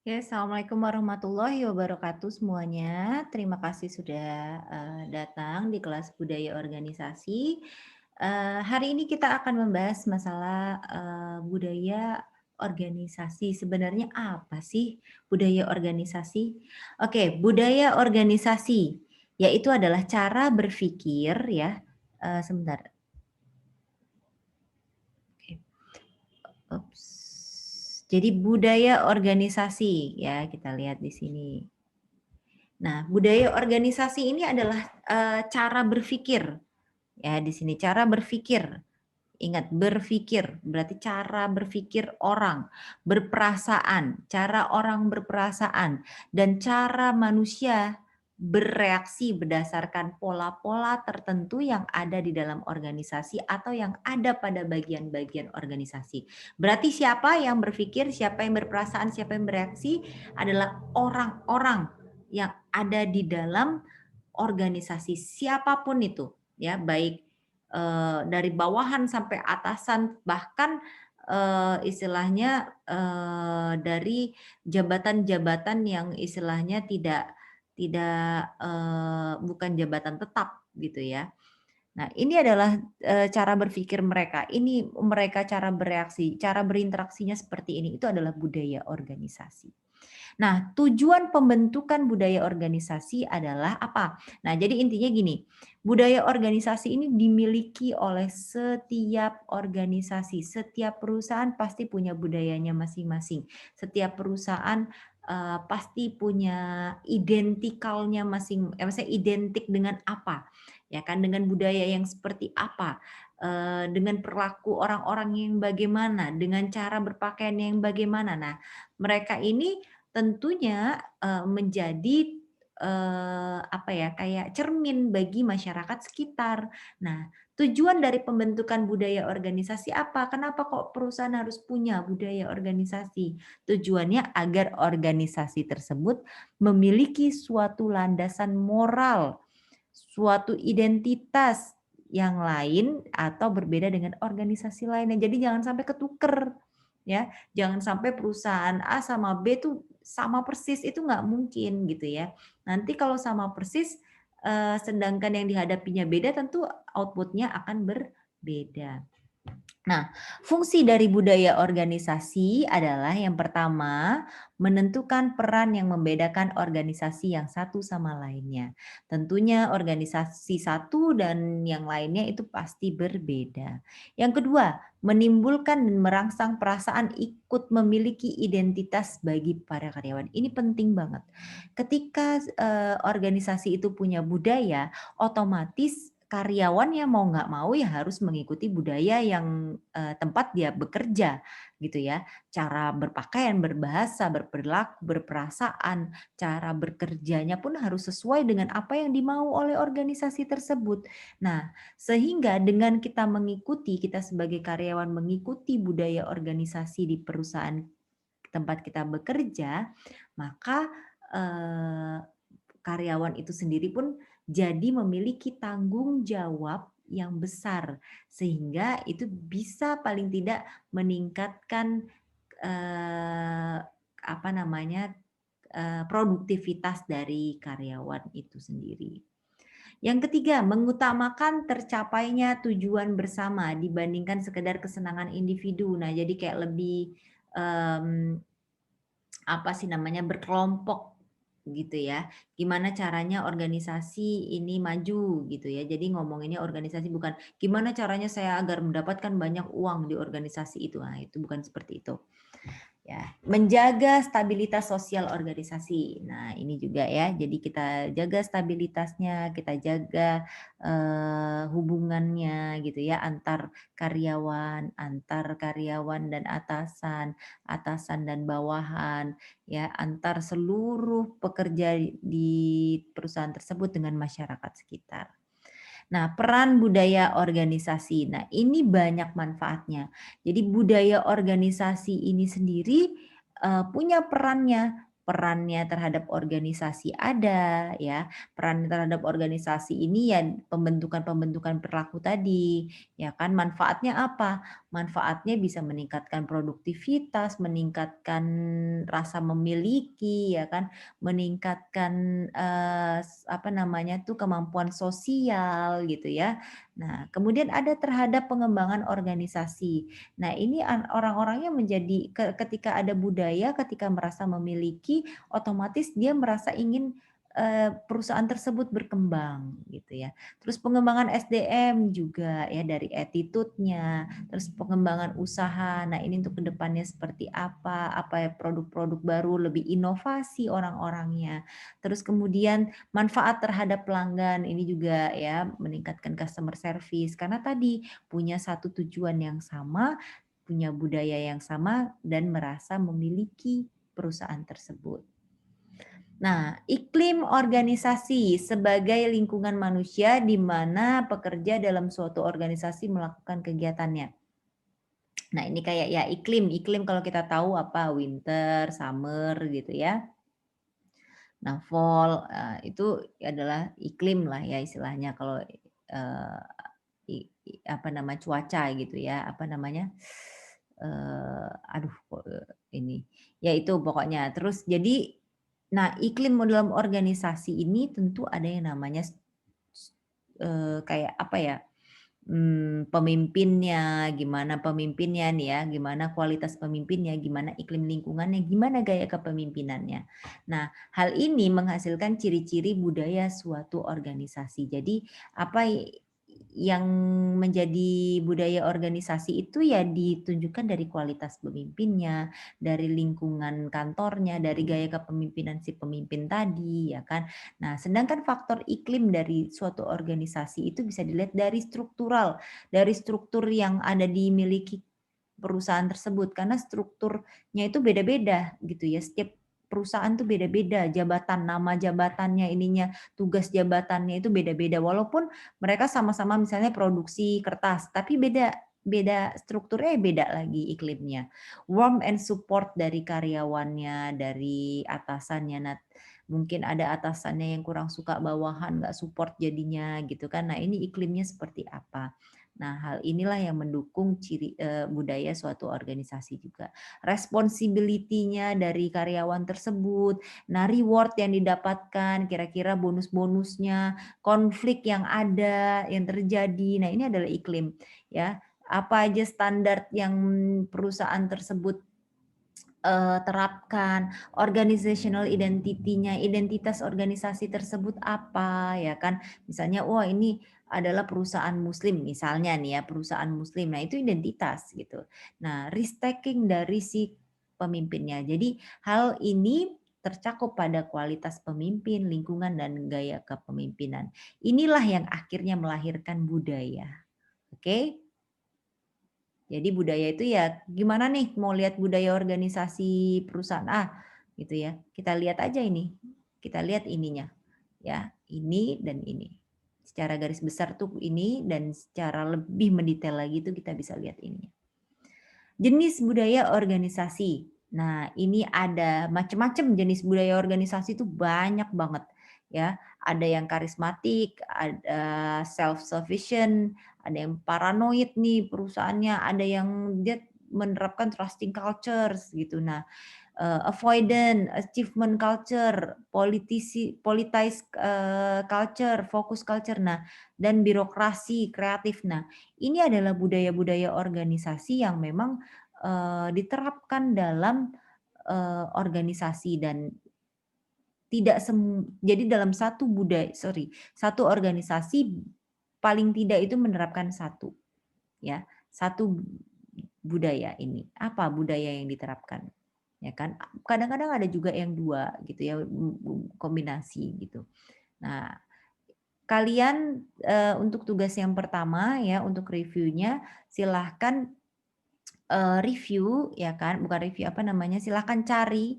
Ya, assalamualaikum warahmatullahi wabarakatuh semuanya. Terima kasih sudah datang di kelas budaya organisasi. Hari ini kita akan membahas masalah budaya organisasi. Sebenarnya apa sih budaya organisasi? Oke, budaya organisasi yaitu adalah cara berpikir ya. Sebentar. Oke. Ups. Jadi budaya organisasi ya kita lihat di sini. Nah, budaya organisasi ini adalah, cara berpikir, ya di sini cara berpikir. Ingat berpikir, berarti cara berpikir orang, berperasaan, cara orang berperasaan, dan cara manusia bereaksi berdasarkan pola-pola tertentu yang ada di dalam organisasi atau yang ada pada bagian-bagian organisasi. Berarti siapa yang berpikir, siapa yang berperasaan, siapa yang bereaksi adalah orang-orang yang ada di dalam organisasi siapapun itu, ya baik dari bawahan sampai atasan bahkan, istilahnya, dari jabatan-jabatan yang istilahnya tidak, bukan jabatan tetap gitu ya. Nah ini adalah, cara berpikir mereka, ini mereka cara bereaksi, cara berinteraksinya seperti ini, itu adalah budaya organisasi. Nah, tujuan pembentukan budaya organisasi adalah apa? Nah, jadi intinya gini, budaya organisasi ini dimiliki oleh setiap organisasi, setiap perusahaan pasti punya budayanya masing-masing. Setiap perusahaan pasti punya identikalnya maksudnya identik dengan apa? Ya kan, dengan budaya yang seperti apa? Dengan perilaku orang-orang yang bagaimana, dengan cara berpakaian yang bagaimana. Nah, mereka ini tentunya, menjadi, apa ya, kayak cermin bagi masyarakat sekitar. Nah, tujuan dari pembentukan budaya organisasi apa? Kenapa kok perusahaan harus punya budaya organisasi? Tujuannya agar organisasi tersebut memiliki suatu landasan moral, suatu identitas yang lain atau berbeda dengan organisasi lainnya. Jadi jangan sampai ketuker, ya. Jangan sampai perusahaan A sama B tuh sama persis, itu nggak mungkin gitu ya. Nanti kalau sama persis, sedangkan yang dihadapinya beda tentu output-nya akan berbeda. Nah, fungsi dari budaya organisasi adalah yang pertama, menentukan peran yang membedakan organisasi yang satu sama lainnya. Tentunya organisasi satu dan yang lainnya itu pasti berbeda. Yang kedua, menimbulkan dan merangsang perasaan ikut memiliki identitas bagi para karyawan. Ini penting banget. Ketika organisasi itu punya budaya, otomatis karyawannya mau nggak mau ya harus mengikuti budaya yang, tempat dia bekerja gitu ya. Cara berpakaian, berbahasa, berperilaku, berperasaan, cara bekerjanya pun harus sesuai dengan apa yang dimau oleh organisasi tersebut. Nah, sehingga dengan kita mengikuti, kita sebagai karyawan mengikuti budaya organisasi di perusahaan tempat kita bekerja, maka, eee, karyawan itu sendiri pun jadi memiliki tanggung jawab yang besar, sehingga itu bisa paling tidak meningkatkan, eee, apa namanya, produktivitas dari karyawan itu sendiri. Yang ketiga, mengutamakan tercapainya tujuan bersama dibandingkan sekedar kesenangan individu. Nah, jadi kayak lebih, mmm apa sih namanya, berkelompok gitu ya. Gimana caranya organisasi ini maju gitu ya. Jadi ngomonginnya organisasi bukan, gimana caranya saya agar mendapatkan banyak uang di organisasi itu. Nah, itu bukan seperti itu. Ya, menjaga stabilitas sosial organisasi. Nah, ini juga ya. Jadi kita jaga stabilitasnya, kita jaga, hubungannya gitu ya antar karyawan dan atasan, atasan dan bawahan, ya, antar seluruh pekerja di perusahaan tersebut dengan masyarakat sekitar. Nah, peran budaya organisasi. Nah, ini banyak manfaatnya. Jadi budaya organisasi ini sendiri, punya perannya. Perannya terhadap organisasi ada ya, peran terhadap organisasi ini ya pembentukan-pembentukan perilaku tadi, ya kan. Manfaatnya apa? Manfaatnya bisa meningkatkan produktivitas, meningkatkan rasa memiliki, ya kan, meningkatkan, apa namanya tuh, kemampuan sosial gitu ya. Nah, kemudian ada terhadap pengembangan organisasi. Nah, ini orang-orangnya menjadi ketika ada budaya, ketika merasa memiliki, otomatis dia merasa ingin, perusahaan tersebut berkembang gitu ya. Terus pengembangan SDM juga ya dari attitude-nya, terus pengembangan usaha. Nah, ini untuk kedepannya seperti apa ya produk-produk baru, lebih inovasi orang-orangnya. Terus kemudian manfaat terhadap pelanggan, ini juga ya meningkatkan customer service karena tadi punya satu tujuan yang sama, punya budaya yang sama dan merasa memiliki perusahaan tersebut. Nah, iklim organisasi sebagai lingkungan manusia di mana pekerja dalam suatu organisasi melakukan kegiatannya. Nah, ini kayak ya iklim kalau kita tahu apa winter, summer gitu ya. Nah, fall itu adalah iklim lah ya istilahnya kalau eee, apa nama cuaca gitu ya, apa namanya, aduh kok, ini, ya itu pokoknya. Terus jadi, nah iklim dalam organisasi ini tentu ada yang namanya kayak apa ya, pemimpinnya, gimana pemimpinnya nih ya, gimana kualitas pemimpinnya, gimana iklim lingkungannya, gimana gaya kepemimpinannya. Nah, hal ini menghasilkan ciri-ciri budaya suatu organisasi. Jadi, apa yang menjadi budaya organisasi itu ya ditunjukkan dari kualitas pemimpinnya, dari lingkungan kantornya, dari gaya kepemimpinan si pemimpin tadi, ya kan. Nah, sedangkan faktor iklim dari suatu organisasi itu bisa dilihat dari struktur yang ada dimiliki perusahaan tersebut. Karena strukturnya itu beda-beda gitu ya, setiap perusahaan tuh beda-beda, jabatan, nama jabatannya, ininya, tugas jabatannya itu beda-beda. Walaupun mereka sama-sama misalnya produksi kertas, tapi beda beda strukturnya beda lagi iklimnya. Warmth and support dari karyawannya, dari atasannya. Nah, mungkin ada atasannya yang kurang suka bawahan, nggak support jadinya gitu kan. Nah, ini iklimnya seperti apa. Nah, hal inilah yang mendukung budaya suatu organisasi juga. Responsibility-nya dari karyawan tersebut, nah reward yang didapatkan, kira-kira bonus-bonusnya, konflik yang ada, yang terjadi. Nah, ini adalah iklim ya. Apa aja standar yang perusahaan tersebut terapkan, organizational identity-nya, identitas organisasi tersebut apa, ya kan. Misalnya, wah ini adalah perusahaan muslim misalnya nih ya, perusahaan muslim. Nah, itu identitas gitu. Nah, risk taking dari si pemimpinnya. Jadi, hal ini tercakup pada kualitas pemimpin, lingkungan, dan gaya kepemimpinan. Inilah yang akhirnya melahirkan budaya. Oke? Jadi budaya itu ya gimana nih mau lihat budaya organisasi perusahaan A gitu ya, kita lihat aja ini, kita lihat ininya ya, ini dan ini. Secara garis besar tuh ini dan secara lebih mendetail lagi tuh kita bisa lihat ini. Jenis budaya organisasi. Nah, ini ada macam-macam jenis budaya organisasi itu banyak banget ya. Ada yang karismatik, ada self sufficient, ada yang paranoid nih perusahaannya, ada yang dia menerapkan trusting cultures gitu. Nah, avoidant, achievement culture, politize culture, focus culture, nah dan birokrasi kreatif. Nah, ini adalah budaya-budaya organisasi yang memang, diterapkan dalam, organisasi dan tidak jadi dalam satu organisasi paling tidak itu menerapkan satu ya, satu budaya ini. Apa budaya yang diterapkan? Ya kan, kadang-kadang ada juga yang 2 gitu ya, kombinasi gitu. Nah, kalian, untuk tugas yang pertama ya, untuk reviewnya silahkan, review ya kan, bukan review, apa namanya, silahkan cari,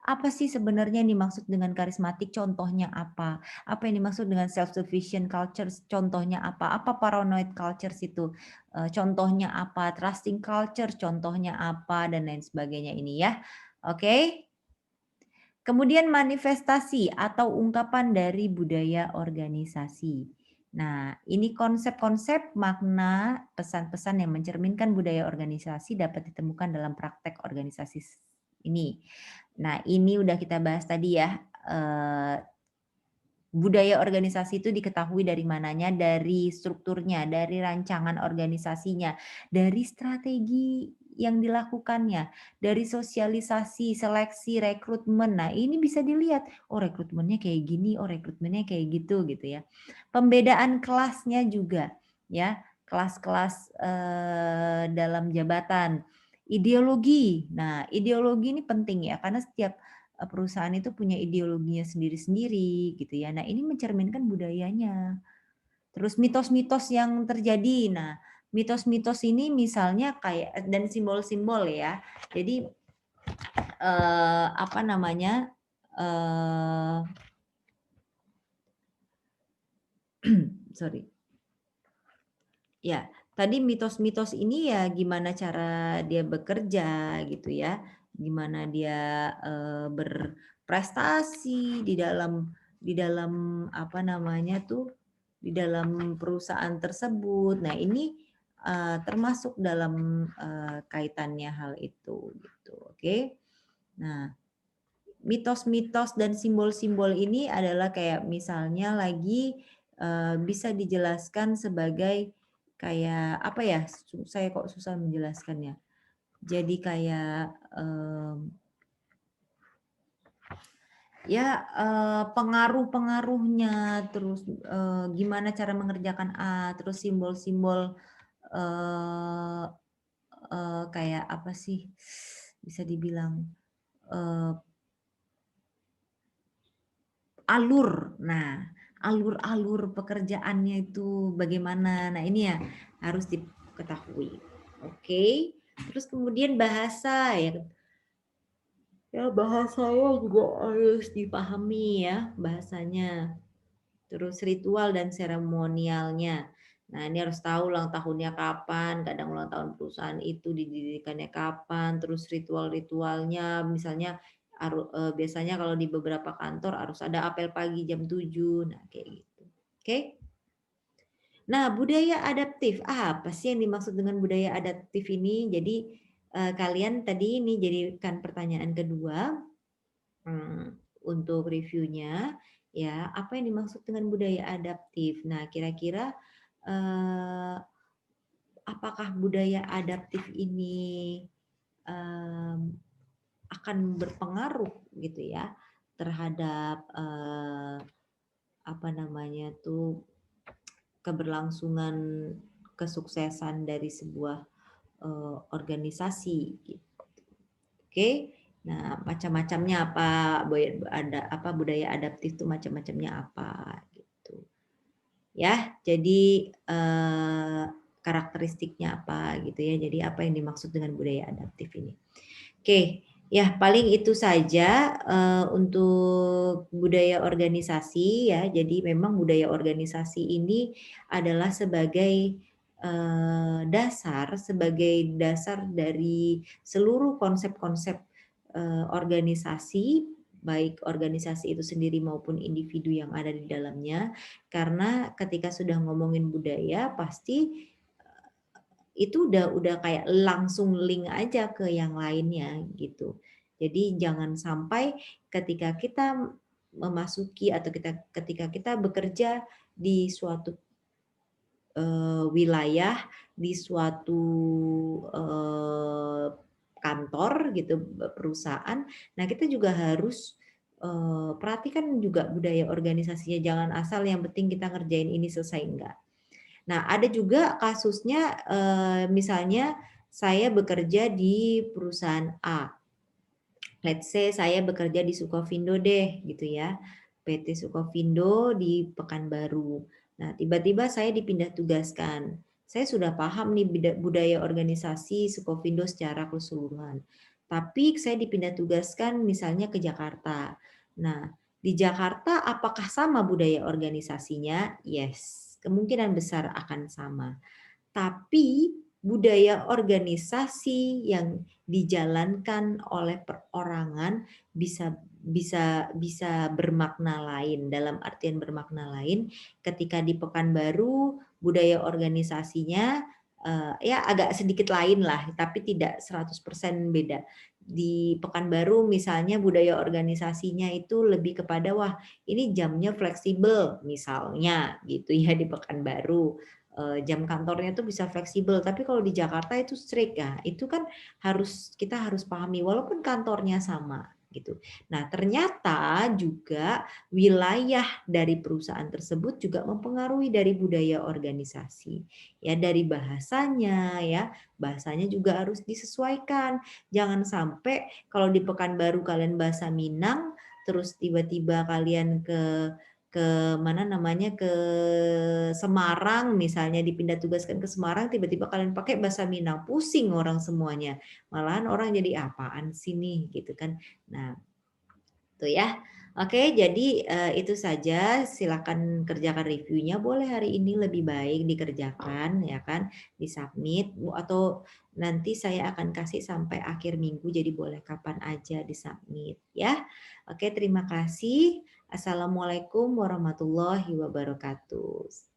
apa sih sebenarnya yang dimaksud dengan karismatik, contohnya apa? Apa yang dimaksud dengan self sufficient cultures, contohnya apa? Apa paranoid cultures itu, contohnya apa? Trusting culture, contohnya apa? Dan lain sebagainya ini ya. Oke? Kemudian manifestasi atau ungkapan dari budaya organisasi. Nah, ini konsep-konsep, makna, pesan-pesan yang mencerminkan budaya organisasi dapat ditemukan dalam praktek organisasi ini. Nah, ini udah kita bahas tadi ya, budaya organisasi itu diketahui dari mananya, dari strukturnya, dari rancangan organisasinya, dari strategi yang dilakukannya, dari sosialisasi, seleksi, rekrutmen. Nah, ini bisa dilihat, oh rekrutmennya kayak gini, oh rekrutmennya kayak gitu ya. Pembedaan kelasnya juga ya, kelas-kelas, dalam jabatan. Ideologi, nah ideologi ini penting ya, karena setiap perusahaan itu punya ideologinya sendiri-sendiri gitu ya. Nah, ini mencerminkan budayanya. Terus mitos-mitos yang terjadi. Nah, mitos-mitos ini misalnya kayak dan simbol-simbol ya. Jadi apa namanya? eh sorry. Ya, tadi mitos-mitos ini ya gimana cara dia bekerja gitu ya, gimana dia, berprestasi di dalam apa namanya tuh, di dalam perusahaan tersebut. Nah ini, termasuk dalam, kaitannya hal itu gitu, oke. Nah, mitos-mitos dan simbol-simbol ini adalah kayak misalnya lagi, bisa dijelaskan sebagai kayak apa ya, saya kok susah menjelaskannya. Jadi kayak, ya, pengaruh-pengaruhnya, terus, gimana cara mengerjakan A, terus simbol-simbol, eee kayak apa sih, bisa dibilang, eee alur. Nah, alur-alur pekerjaannya itu bagaimana. Nah, ini ya harus diketahui. Oke. Terus kemudian bahasa ya. Ya bahasanya juga harus dipahami ya bahasanya. Terus ritual dan seremonialnya. Nah, ini harus tahu ulang tahunnya kapan, kadang ulang tahun perusahaan itu didirikannya kapan, terus ritual-ritualnya misalnya biasanya kalau di beberapa kantor harus ada apel pagi jam 7, nah kayak gitu. Oke? Nah, budaya adaptif, apa sih yang dimaksud dengan budaya adaptif ini? Jadi, kalian tadi ini jadikan pertanyaan kedua, untuk reviewnya, ya, apa yang dimaksud dengan budaya adaptif? Nah, kira-kira, eee, apakah budaya adaptif ini, mmm, akan berpengaruh gitu ya terhadap, apa namanya tuh, keberlangsungan kesuksesan dari sebuah, organisasi gitu. Oke. Nah, macam-macamnya apa, budaya adaptif itu macam-macamnya apa, gitu. Ya, jadi, karakteristiknya apa gitu ya, jadi apa yang dimaksud dengan budaya adaptif ini. Oke, ya paling itu saja, untuk budaya organisasi ya. Jadi memang budaya organisasi ini adalah sebagai dasar dari seluruh konsep-konsep, organisasi, baik organisasi itu sendiri maupun individu yang ada di dalamnya. Karena ketika sudah ngomongin budaya pasti itu udah kayak langsung link aja ke yang lainnya gitu. Jadi jangan sampai ketika kita memasuki atau ketika kita bekerja di suatu, wilayah, di suatu, kantor gitu, perusahaan, nah kita juga harus, perhatikan juga budaya organisasinya, jangan asal yang penting kita ngerjain ini selesai, enggak. Nah, ada juga kasusnya, misalnya saya bekerja di perusahaan A. Let's say saya bekerja di Sukovindo deh gitu ya, PT Sukovindo di Pekanbaru. Nah, tiba-tiba saya dipindah tugaskan. Saya sudah paham nih budaya organisasi Sukovindo secara keseluruhan. Tapi saya dipindah tugaskan misalnya ke Jakarta. Nah, di Jakarta apakah sama budaya organisasinya? Yes, kemungkinan besar akan sama. Tapi budaya organisasi yang dijalankan oleh perorangan bisa bisa bermakna lain. Dalam artian bermakna lain, ketika di Pekanbaru budaya organisasinya, ya agak sedikit lain lah, tapi tidak 100% beda. Di Pekanbaru misalnya budaya organisasinya itu lebih kepada, wah ini jamnya fleksibel misalnya gitu ya di Pekanbaru. Jam kantornya tuh bisa fleksibel, tapi kalau di Jakarta itu strict ya, itu kan kita harus pahami walaupun kantornya sama gitu. Nah, ternyata juga wilayah dari perusahaan tersebut juga mempengaruhi dari budaya organisasi. Ya, dari bahasanya ya, bahasanya juga harus disesuaikan. Jangan sampai kalau di Pekanbaru kalian bahasa Minang, terus tiba-tiba kalian ke mana namanya, ke Semarang misalnya dipindah tugaskan ke Semarang, tiba-tiba kalian pakai bahasa Minang, pusing orang semuanya. Malahan orang jadi, "Apaan sih nih?" Gitu kan. Nah, itu ya. Oke, jadi, itu saja, silakan kerjakan reviewnya, boleh hari ini lebih baik dikerjakan ya kan, di-submit atau nanti saya akan kasih sampai akhir minggu, jadi boleh kapan aja di-submit ya. Oke, terima kasih. Assalamualaikum warahmatullahi wabarakatuh.